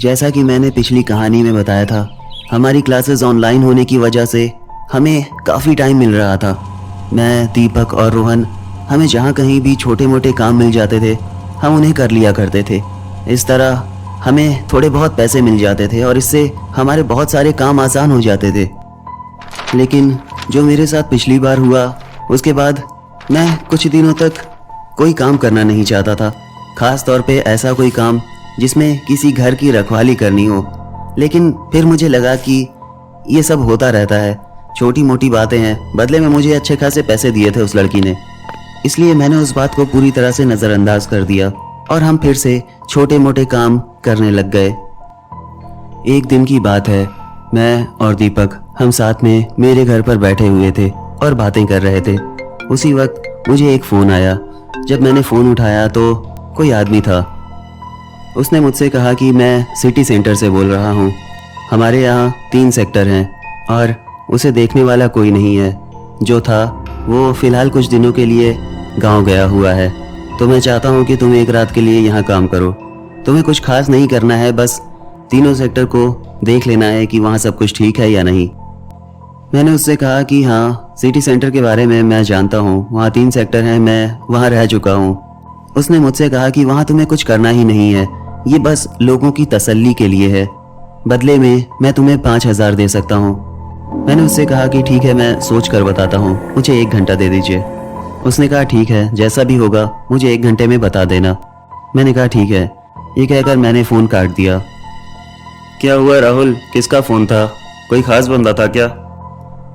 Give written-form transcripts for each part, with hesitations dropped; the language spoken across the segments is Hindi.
जैसा कि मैंने पिछली कहानी में बताया था, हमारी क्लासेस ऑनलाइन होने की वजह से हमें काफ़ी टाइम मिल रहा था। मैं, दीपक और रोहन, हमें जहाँ कहीं भी छोटे मोटे काम मिल जाते थे हम उन्हें कर लिया करते थे। इस तरह हमें थोड़े बहुत पैसे मिल जाते थे और इससे हमारे बहुत सारे काम आसान हो जाते थे। लेकिन जो मेरे साथ पिछली बार हुआ, उसके बाद मैं कुछ दिनों तक कोई काम करना नहीं चाहता था, ख़ास तौर पे ऐसा कोई काम जिसमें किसी घर की रखवाली करनी हो। लेकिन फिर मुझे लगा कि ये सब होता रहता है, छोटी मोटी बातें हैं। बदले में मुझे अच्छे खासे पैसे दिए थे उस लड़की ने, इसलिए मैंने उस बात को पूरी तरह से नज़रअंदाज कर दिया और हम फिर से छोटे मोटे काम करने लग गए। एक दिन की बात है, मैं और दीपक हम साथ में मेरे घर पर बैठे हुए थे और बातें कर रहे थे। उसी वक्त मुझे एक फ़ोन आया। जब मैंने फ़ोन उठाया तो कोई आदमी था। उसने मुझसे कहा कि मैं सिटी सेंटर से बोल रहा हूँ। हमारे यहाँ 3 सेक्टर हैं और उसे देखने वाला कोई नहीं है। जो था वो फ़िलहाल कुछ दिनों के लिए गांव गया हुआ है। तो मैं चाहता हूँ कि तुम एक रात के लिए यहाँ काम करो। तुम्हें कुछ खास नहीं करना है, बस तीनों सेक्टर को देख लेना है कि वहाँ सब कुछ ठीक है या नहीं। मैंने उससे कहा कि हाँ, सिटी सेंटर के बारे में मैं जानता हूँ, वहाँ 3 सेक्टर हैं, मैं वहाँ रह चुका हूँ। उसने मुझसे कहा कि वहाँ तुम्हें कुछ करना ही नहीं है, ये बस लोगों की तसल्ली के लिए है। बदले में मैं तुम्हें 5,000 दे सकता हूँ। मैंने उससे कहा कि ठीक है, मैं सोच कर बताता हूँ, मुझे 1 घंटा दे दीजिए। उसने कहा ठीक है, जैसा भी होगा मुझे 1 घंटे में बता देना। मैंने कहा ठीक है। ये कहकर मैंने फ़ोन काट दिया। क्या हुआ राहुल, किसका फ़ोन था? कोई ख़ास बंदा था क्या?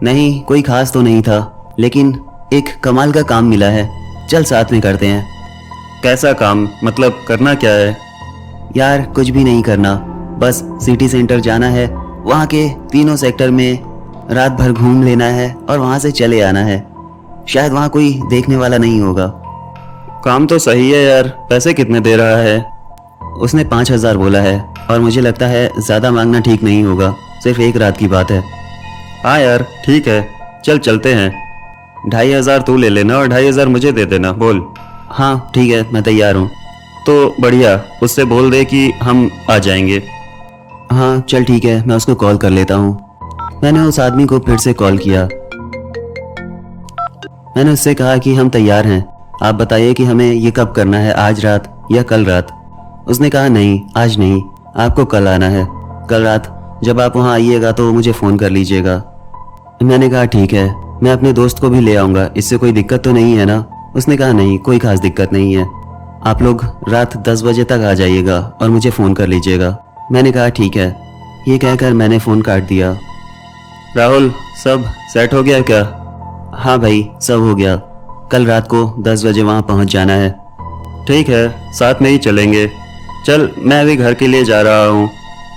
नहीं, कोई खास तो नहीं था, लेकिन एक कमाल का काम मिला है, चल साथ में करते हैं। कैसा काम, मतलब करना क्या है? यार कुछ भी नहीं करना, बस सिटी सेंटर जाना है, वहाँ के तीनों सेक्टर में रात भर घूम लेना है और वहाँ से चले आना है। शायद वहाँ कोई देखने वाला नहीं होगा। काम तो सही है यार, पैसे कितने दे रहा है? उसने 5,000 बोला है और मुझे लगता है ज़्यादा मांगना ठीक नहीं होगा, सिर्फ 1 रात की बात है। हाँ यार ठीक है, चल चलते हैं। 2,500 तू ले लेना और 2,500 मुझे दे देना। बोल। हाँ ठीक है, मैं तैयार हूँ। तो बढ़िया, उससे बोल दे कि हम आ जाएंगे। हाँ चल ठीक है, मैं उसको कॉल कर लेता हूँ। मैंने उस आदमी को फिर से कॉल किया। मैंने उससे कहा कि हम तैयार हैं, आप बताइए कि हमें ये कब करना है, आज रात या कल रात। उसने कहा नहीं, आज नहीं, आपको कल आना है। कल रात जब आप वहाँ आइएगा तो मुझे फ़ोन कर लीजिएगा। मैंने कहा ठीक है, मैं अपने दोस्त को भी ले आऊँगा, इससे कोई दिक्कत तो नहीं है ना? उसने कहा नहीं, कोई ख़ास दिक्कत नहीं है, आप लोग रात 10 बजे तक आ जाइएगा और मुझे फ़ोन कर लीजिएगा। मैंने कहा ठीक है। ये कहकर मैंने फ़ोन काट दिया। राहुल, सब सेट हो गया क्या? हाँ भाई, सब हो गया। कल रात को 10 बजे वहाँ पहुँच जाना है। ठीक है, साथ में ही चलेंगे। चल, मैं अभी घर के लिए जा रहा हूँ,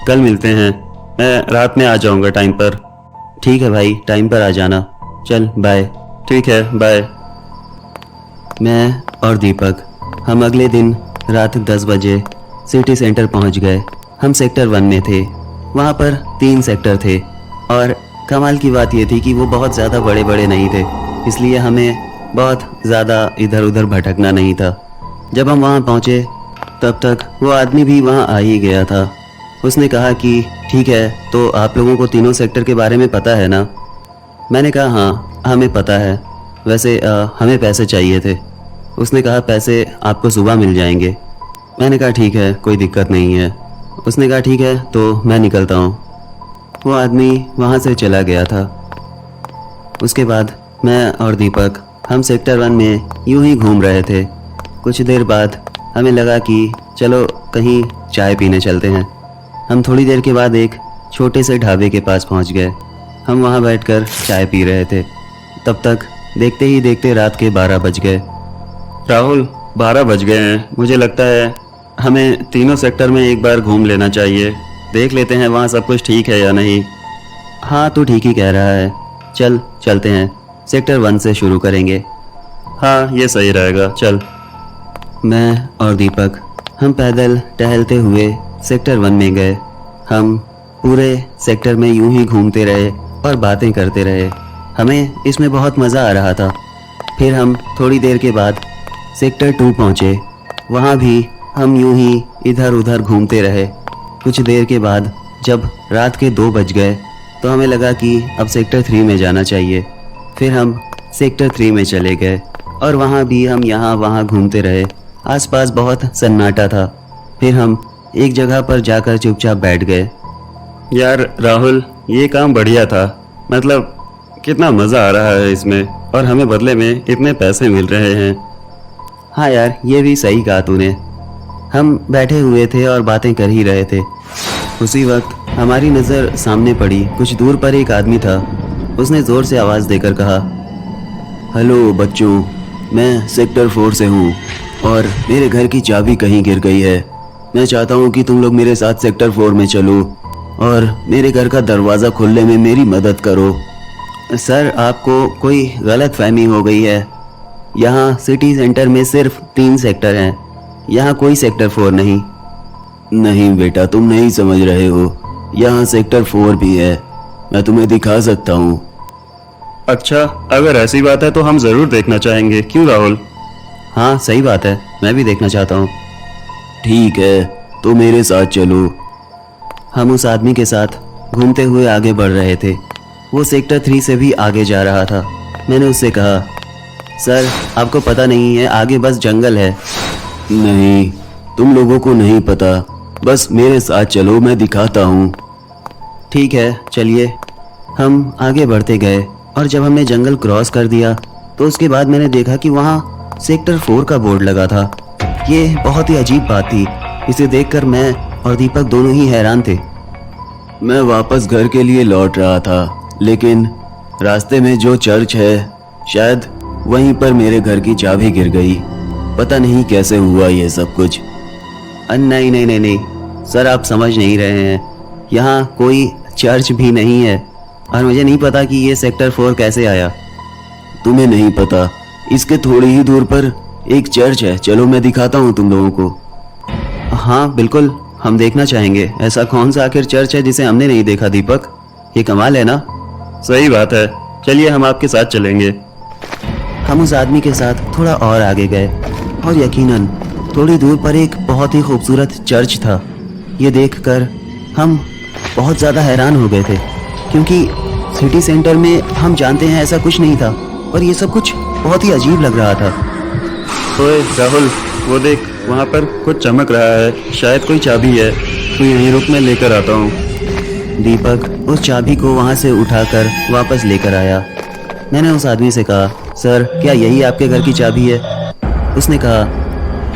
कल मिलते हैं। मैं रात में आ जाऊँगा टाइम पर। ठीक है भाई, टाइम पर आ जाना। चल बाय। ठीक है, बाय। मैं और दीपक हम अगले दिन रात 10 बजे सिटी सेंटर पहुंच गए। हम सेक्टर 1 में थे। वहां पर 3 सेक्टर थे और कमाल की बात यह थी कि वो बहुत ज़्यादा बड़े बड़े नहीं थे, इसलिए हमें बहुत ज़्यादा इधर उधर भटकना नहीं था। जब हम वहां पहुंचे तब तक वो आदमी भी वहां आ ही गया था। उसने कहा कि ठीक है, तो आप लोगों को तीनों सेक्टर के बारे में पता है ना? मैंने कहा हाँ, हमें पता है। वैसे हमें पैसे चाहिए थे। उसने कहा पैसे आपको सुबह मिल जाएंगे। मैंने कहा ठीक है, कोई दिक्कत नहीं है। उसने कहा ठीक है, तो मैं निकलता हूँ। वो आदमी वहाँ से चला गया था। उसके बाद मैं और दीपक हम सेक्टर 1 में यूं ही घूम रहे थे। कुछ देर बाद हमें लगा कि चलो कहीं चाय पीने चलते हैं। हम थोड़ी देर के बाद एक छोटे से ढाबे के पास पहुँच गए। हम वहाँ बैठकर चाय पी रहे थे। तब तक देखते ही देखते रात के 12 बज गए। राहुल, 12 बज गए हैं। मुझे लगता है हमें तीनों सेक्टर में एक बार घूम लेना चाहिए, देख लेते हैं वहाँ सब कुछ ठीक है या नहीं। हाँ तू ठीक ही कह रहा है, चल चलते हैं, सेक्टर 1 से शुरू करेंगे। हाँ ये सही रहेगा, चल। मैं और दीपक हम पैदल टहलते हुए सेक्टर 1 में गए। हम पूरे सेक्टर में यूं ही घूमते रहे और बातें करते रहे। हमें इसमें बहुत मज़ा आ रहा था। फिर हम थोड़ी देर के बाद सेक्टर 2 पहुँचे। वहाँ भी हम यूं ही इधर उधर घूमते रहे। कुछ देर के बाद जब रात के 2 बज गए तो हमें लगा कि अब सेक्टर 3 में जाना चाहिए। फिर हम सेक्टर 3 में चले गए और वहाँ भी हम यहाँ वहाँ घूमते रहे। आसपास बहुत सन्नाटा था। फिर हम एक जगह पर जाकर चुपचाप बैठ गए। यार राहुल, ये काम बढ़िया था। मतलब कितना मज़ा आ रहा है इसमें, और हमें बदले में इतने पैसे मिल रहे हैं। हाँ यार, ये भी सही कहा तूने। हम बैठे हुए थे और बातें कर ही रहे थे। उसी वक्त हमारी नज़र सामने पड़ी। कुछ दूर पर एक आदमी था। उसने ज़ोर से आवाज़ देकर कहा, हेलो बच्चों, मैं सेक्टर 4 से हूँ और मेरे घर की चाबी कहीं गिर गई है। मैं चाहता हूँ कि तुम लोग मेरे साथ सेक्टर 4 में चलो और मेरे घर का दरवाज़ा खोलने में मेरी मदद करो। सर, आपको कोई गलत फहमी हो गई है। यहाँ सिटी सेंटर में सिर्फ 3 सेक्टर हैं। यहाँ कोई सेक्टर 4 नहीं। नहीं बेटा, तुम नहीं समझ रहे हो। यहाँ सेक्टर 4 भी है। मैं तुम्हें दिखा सकता हूँ। अच्छा, अगर ऐसी बात है तो हम ज़रूर देखना चाहेंगे। क्यों राहुल? हाँ सही बात है, मैं भी देखना चाहता हूँ। ठीक है, तो मेरे साथ चलो। हम उस आदमी के साथ घूमते हुए आगे बढ़ रहे थे। वो सेक्टर 3 से भी आगे जा रहा था। मैंने उससे कहा, सर आपको पता नहीं है, आगे बस जंगल है। नहीं, तुम लोगों को नहीं पता। बस मेरे साथ चलो, मैं दिखाता हूँ। ठीक है, चलिए। हम आगे बढ़ते गए और जब हमने जंगल क्रॉस कर दिया तो उसके बाद मैंने देखा कि वहाँ सेक्टर 4 का बोर्ड लगा था। ये बहुत ही अजीब बात थी। इसे देखकर मैं और दीपक दोनों ही हैरान थे। मैं वापस घर के लिए लौट रहा था, लेकिन रास्ते में जो चर्च है, शायद वहीं पर मेरे घर की चाबी गिर गई। पता नहीं कैसे हुआ ये सब कुछ। नहीं नहीं नहीं नहीं सर, आप समझ नहीं रहे हैं। यहाँ कोई चर्च भी नहीं है और मुझे नहीं पता कि ये सेक्टर 4 कैसे आया। तुम्हें नहीं पता? इसके थोड़ी ही दूर पर एक चर्च है। चलो मैं दिखाता हूँ तुम लोगों को। हाँ बिल्कुल, हम देखना चाहेंगे। ऐसा कौन सा आखिर चर्च है जिसे हमने नहीं देखा दीपक? ये कमाल है ना। सही बात है, चलिए हम आपके साथ चलेंगे। हम उस आदमी के साथ थोड़ा और आगे गए और यकीनन थोड़ी दूर पर एक बहुत ही खूबसूरत चर्च था। ये देखकर हम बहुत ज़्यादा हैरान हो गए थे, क्योंकि सिटी सेंटर में हम जानते हैं ऐसा कुछ नहीं था, पर ये सब कुछ बहुत ही अजीब लग रहा था। ओए राहुल, वो देख, वहाँ पर कुछ चमक रहा है। शायद कोई चाबी है। तो यहीं रुक, मैं लेकर आता हूँ। दीपक उस चाबी को वहाँ से उठाकर वापस लेकर आया। मैंने उस आदमी से कहा, सर क्या यही आपके घर की चाबी है? उसने कहा,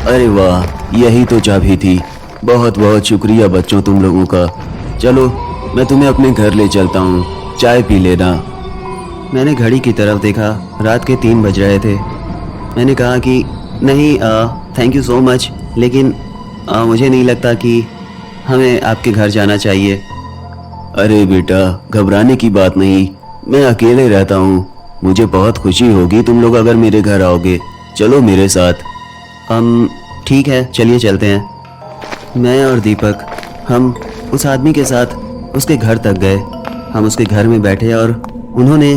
अरे वाह, यही तो चाबी थी। बहुत बहुत शुक्रिया बच्चों तुम लोगों का। चलो मैं तुम्हें अपने घर ले चलता हूँ, चाय पी लेना। मैंने घड़ी की तरफ देखा, रात के 3 बज रहे थे। मैंने कहा कि नहीं, थैंक यू सो मच, लेकिन मुझे नहीं लगता कि हमें आपके घर जाना चाहिए। अरे बेटा, घबराने की बात नहीं। मैं अकेले रहता हूँ। मुझे बहुत खुशी होगी तुम लोग अगर मेरे घर आओगे। चलो मेरे साथ। ठीक है, चलिए चलते हैं। मैं और दीपक हम उस आदमी के साथ उसके घर तक गए। हम उसके घर में बैठे और उन्होंने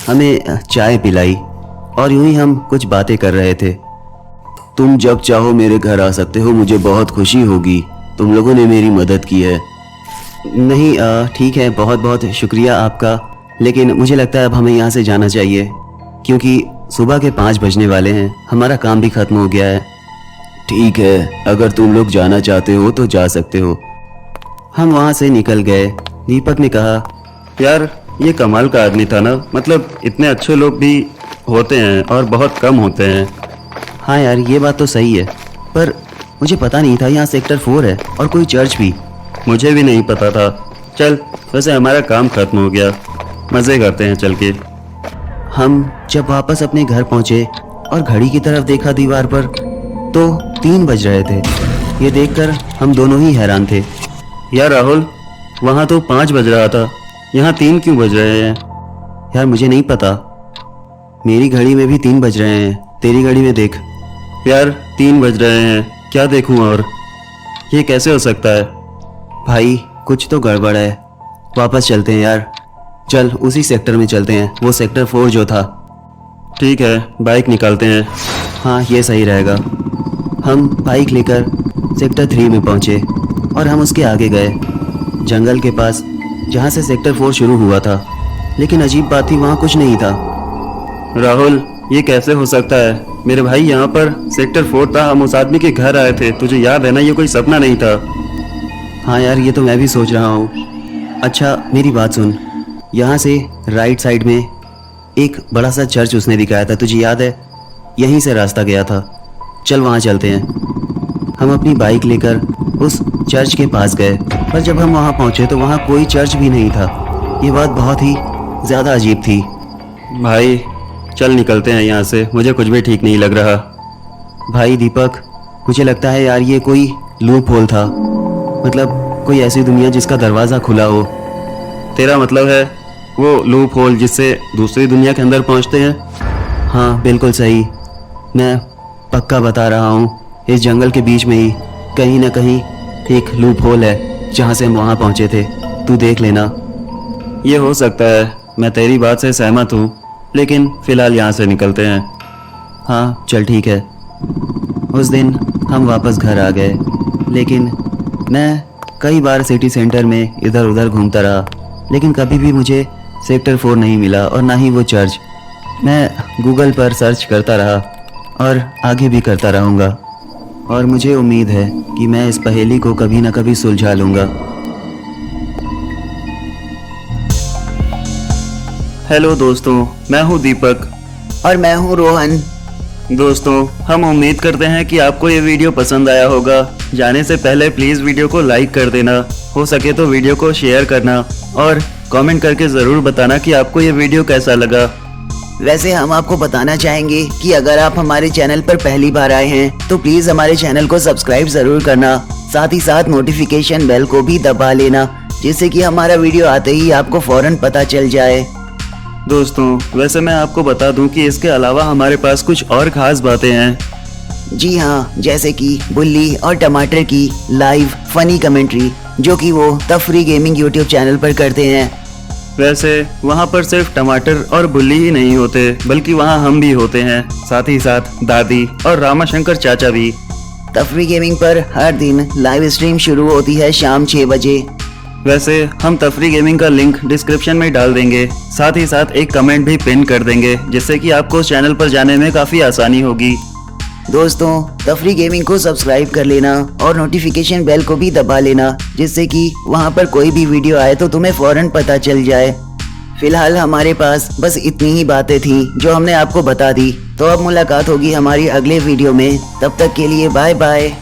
हमें चाय पिलाई और यूं ही हम कुछ बातें कर रहे थे। तुम जब चाहो मेरे घर आ सकते हो, मुझे बहुत खुशी होगी। तुम लोगों ने मेरी मदद की है। नहीं, ठीक है, बहुत बहुत शुक्रिया आपका, लेकिन मुझे लगता है अब हमें यहाँ से जाना चाहिए, क्योंकि सुबह के 5 बजने वाले हैं। हमारा काम भी खत्म हो गया है। ठीक है, अगर तुम लोग जाना चाहते हो तो जा सकते हो। हम वहाँ से निकल गए। दीपक ने कहा, यार ये कमाल का आदमी था ना। मतलब इतने अच्छे लोग भी होते हैं और बहुत कम होते हैं। हाँ यार, ये बात तो सही है, पर मुझे पता नहीं था यहाँ सेक्टर 4 है और कोई चर्च भी। मुझे भी नहीं पता था। चल, वैसे हमारा काम खत्म हो गया, मज़े करते हैं चल के। हम जब वापस अपने घर पहुँचे और घड़ी की तरफ देखा दीवार पर, तो 3 बज रहे थे। ये देखकर हम दोनों ही हैरान थे। यार राहुल, वहाँ तो 5 बज रहा था, यहाँ 3 क्यों बज रहे हैं? यार मुझे नहीं पता, मेरी घड़ी में भी 3 बज रहे हैं। तेरी घड़ी में देख। यार 3 बज रहे हैं, क्या देखूं? और ये कैसे हो सकता है? भाई कुछ तो गड़बड़ है। वापस चलते हैं यार। चल उसी सेक्टर में चलते हैं, वो सेक्टर 4 जो था। ठीक है, बाइक निकालते हैं। हाँ ये सही रहेगा। हम बाइक लेकर सेक्टर 3 में पहुँचे। और हम उसके आगे गए, जंगल के पास जहाँ से सेक्टर 4 शुरू हुआ था। लेकिन अजीब बात थी, वहाँ कुछ नहीं था। राहुल, ये कैसे हो सकता है? मेरे भाई, यहाँ पर सेक्टर 4 था, हम उस आदमी के घर आए थे, तुझे याद है ना? ये कोई सपना नहीं था। हाँ यार, ये तो मैं भी सोच रहा हूँ। अच्छा मेरी बात सुन, यहाँ से राइट साइड में एक बड़ा सा चर्च उसने दिखाया था, तुझे याद है? यहीं से रास्ता गया था। चल वहाँ चलते हैं। हम अपनी बाइक लेकर उस चर्च के पास गए, पर जब हम वहाँ पहुँचे तो वहाँ कोई चर्च भी नहीं था। ये बात बहुत ही ज़्यादा अजीब थी। भाई चल निकलते हैं यहाँ से, मुझे कुछ भी ठीक नहीं लग रहा। भाई दीपक, मुझे लगता है यार ये कोई लूप होल था, मतलब कोई ऐसी दुनिया जिसका दरवाज़ा खुला हो। तेरा मतलब है वो लूप होल जिससे दूसरी दुनिया के अंदर पहुँचते हैं? हाँ बिल्कुल सही, मैं पक्का बता रहा हूँ। इस जंगल के बीच में ही कहीं ना कहीं एक लूप होल है जहाँ से हम वहाँ पहुँचे थे, तू देख लेना। ये हो सकता है, मैं तेरी बात से सहमत हूँ, लेकिन फ़िलहाल यहाँ से निकलते हैं। हाँ चल ठीक है। उस दिन हम वापस घर आ गए, लेकिन मैं कई बार सिटी सेंटर में इधर उधर घूमता रहा, लेकिन कभी भी मुझे सेक्टर 4 नहीं मिला और ना ही वो चर्च। मैं गूगल पर सर्च करता रहा और आगे भी करता रहूँगा, और मुझे उम्मीद है कि मैं इस पहेली को कभी ना कभी सुलझा लूँगा। हेलो दोस्तों, मैं हूँ दीपक। और मैं हूँ रोहन। दोस्तों, हम उम्मीद करते हैं कि आपको ये वीडियो पसंद आया होगा। जाने से पहले प्लीज़ वीडियो को लाइक कर देना, हो सके तो वीडियो को शेयर करना और कमेंट करके ज़रूर बताना कि आपको ये वीडियो कैसा लगा। वैसे हम आपको बताना चाहेंगे कि अगर आप हमारे चैनल पर पहली बार आए हैं तो प्लीज़ हमारे चैनल को सब्सक्राइब ज़रूर करना, साथ ही साथ नोटिफिकेशन बेल को भी दबा लेना, जिससे कि हमारा वीडियो आते ही आपको फ़ौरन पता चल जाए। दोस्तों, वैसे मैं आपको बता दूं कि इसके अलावा हमारे पास कुछ और ख़ास बातें हैं। जी हाँ, जैसे कि बुल्ली और टमाटर की लाइव फनी कमेंट्री, जो कि वो तफरी गेमिंग यूट्यूब चैनल पर करते हैं। वैसे वहाँ पर सिर्फ टमाटर और बुल्ली ही नहीं होते, बल्कि वहाँ हम भी होते हैं, साथ ही साथ दादी और रामाशंकर चाचा भी। तफरी गेमिंग पर हर दिन लाइव स्ट्रीम शुरू होती है शाम 6 बजे। वैसे हम तफरी गेमिंग का लिंक डिस्क्रिप्शन में डाल देंगे, साथ ही साथ एक कमेंट भी पिन कर देंगे, जिससे कि आपको उस चैनल पर जाने में काफ़ी आसानी होगी। दोस्तों, तफरी गेमिंग को सब्सक्राइब कर लेना और नोटिफिकेशन बेल को भी दबा लेना, जिससे कि वहां पर कोई भी वीडियो आए तो तुम्हें फौरन पता चल जाए। फिलहाल हमारे पास बस इतनी ही बातें थी जो हमने आपको बता दी। तो अब मुलाकात होगी हमारी अगले वीडियो में, तब तक के लिए बाय बाय।